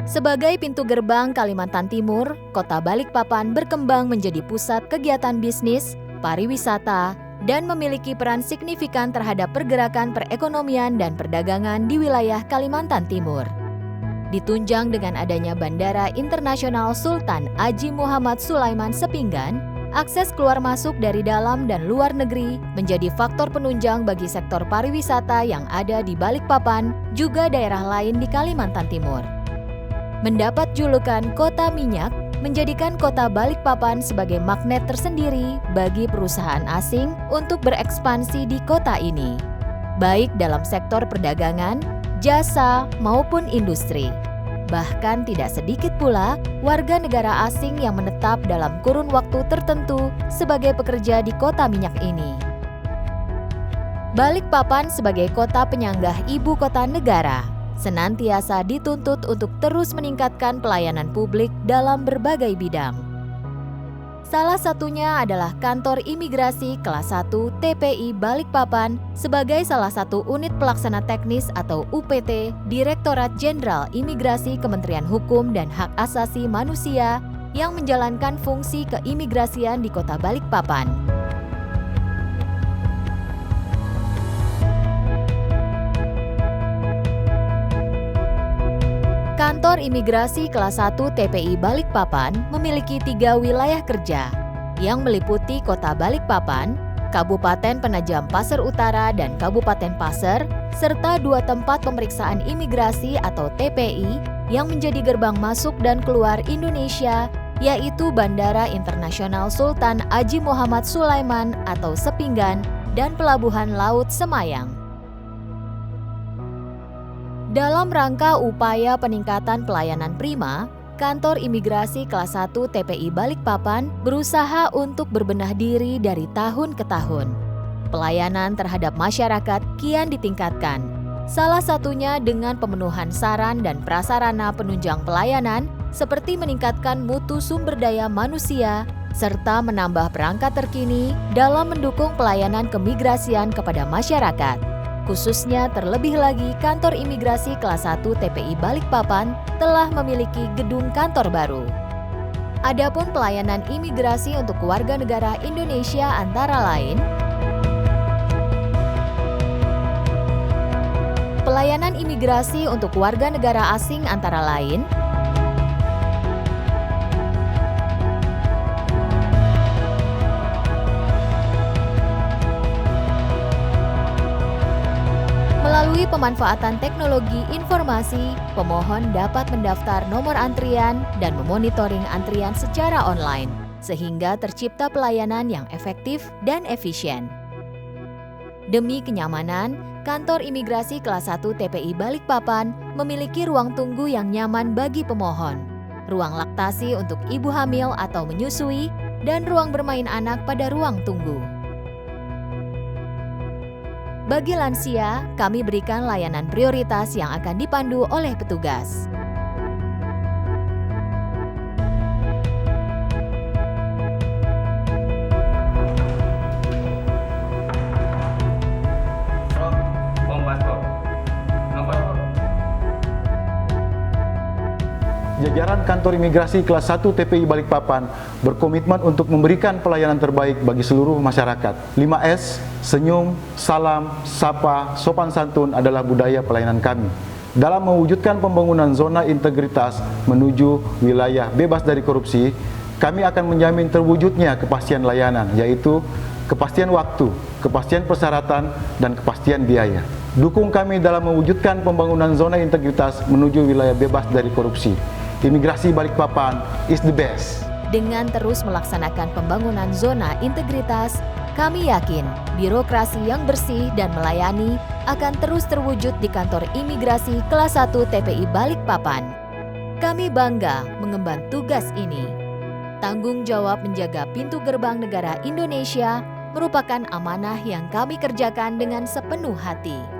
Sebagai pintu gerbang Kalimantan Timur, Kota Balikpapan berkembang menjadi pusat kegiatan bisnis, pariwisata, dan memiliki peran signifikan terhadap pergerakan perekonomian dan perdagangan di wilayah Kalimantan Timur. Ditunjang dengan adanya Bandara Internasional Sultan Haji Muhammad Sulaiman Sepinggan, akses keluar masuk dari dalam dan luar negeri menjadi faktor penunjang bagi sektor pariwisata yang ada di Balikpapan, juga daerah lain di Kalimantan Timur. Mendapat julukan Kota Minyak, menjadikan Kota Balikpapan sebagai magnet tersendiri bagi perusahaan asing untuk berekspansi di kota ini, baik dalam sektor perdagangan, jasa, maupun industri. Bahkan tidak sedikit pula warga negara asing yang menetap dalam kurun waktu tertentu sebagai pekerja di kota minyak ini. Balikpapan sebagai kota penyanggah ibu kota negara senantiasa dituntut untuk terus meningkatkan pelayanan publik dalam berbagai bidang. Salah satunya adalah Kantor Imigrasi Kelas 1 TPI Balikpapan sebagai salah satu unit pelaksana teknis atau UPT Direktorat Jenderal Imigrasi Kementerian Hukum dan Hak Asasi Manusia yang menjalankan fungsi keimigrasian di Kota Balikpapan. Kantor Imigrasi Kelas 1 TPI Balikpapan memiliki 3 wilayah kerja yang meliputi Kota Balikpapan, Kabupaten Penajam Pasir Utara dan Kabupaten Pasir, serta 2 tempat pemeriksaan imigrasi atau TPI yang menjadi gerbang masuk dan keluar Indonesia, yaitu Bandara Internasional Sultan Haji Muhammad Sulaiman atau Sepinggan dan Pelabuhan Laut Semayang. Dalam rangka upaya peningkatan pelayanan prima, Kantor Imigrasi Kelas 1 TPI Balikpapan berusaha untuk berbenah diri dari tahun ke tahun. Pelayanan terhadap masyarakat kian ditingkatkan, salah satunya dengan pemenuhan saran dan prasarana penunjang pelayanan seperti meningkatkan mutu sumber daya manusia, serta menambah perangkat terkini dalam mendukung pelayanan kemigrasian kepada masyarakat. Khususnya terlebih lagi Kantor Imigrasi Kelas 1 TPI Balikpapan telah memiliki gedung kantor baru. Adapun pelayanan imigrasi untuk warga negara Indonesia antara lain: pelayanan imigrasi untuk warga negara asing antara lain melalui pemanfaatan teknologi informasi, pemohon dapat mendaftar nomor antrian dan memonitoring antrian secara online, sehingga tercipta pelayanan yang efektif dan efisien. Demi kenyamanan, Kantor Imigrasi Kelas 1 TPI Balikpapan memiliki ruang tunggu yang nyaman bagi pemohon, ruang laktasi untuk ibu hamil atau menyusui, dan ruang bermain anak pada ruang tunggu. Bagi lansia, kami berikan layanan prioritas yang akan dipandu oleh petugas. Jajaran Kantor Imigrasi Kelas 1 TPI Balikpapan berkomitmen untuk memberikan pelayanan terbaik bagi seluruh masyarakat. 5S, senyum, salam, sapa, sopan santun adalah budaya pelayanan kami. Dalam mewujudkan pembangunan zona integritas menuju wilayah bebas dari korupsi, kami akan menjamin terwujudnya kepastian layanan, yaitu kepastian waktu, kepastian persyaratan, dan kepastian biaya. Dukung kami dalam mewujudkan pembangunan zona integritas menuju wilayah bebas dari korupsi. Imigrasi Balikpapan is the best. Dengan terus melaksanakan pembangunan zona integritas, kami yakin birokrasi yang bersih dan melayani akan terus terwujud di Kantor Imigrasi Kelas 1 TPI Balikpapan. Kami bangga mengemban tugas ini. Tanggung jawab menjaga pintu gerbang negara Indonesia merupakan amanah yang kami kerjakan dengan sepenuh hati.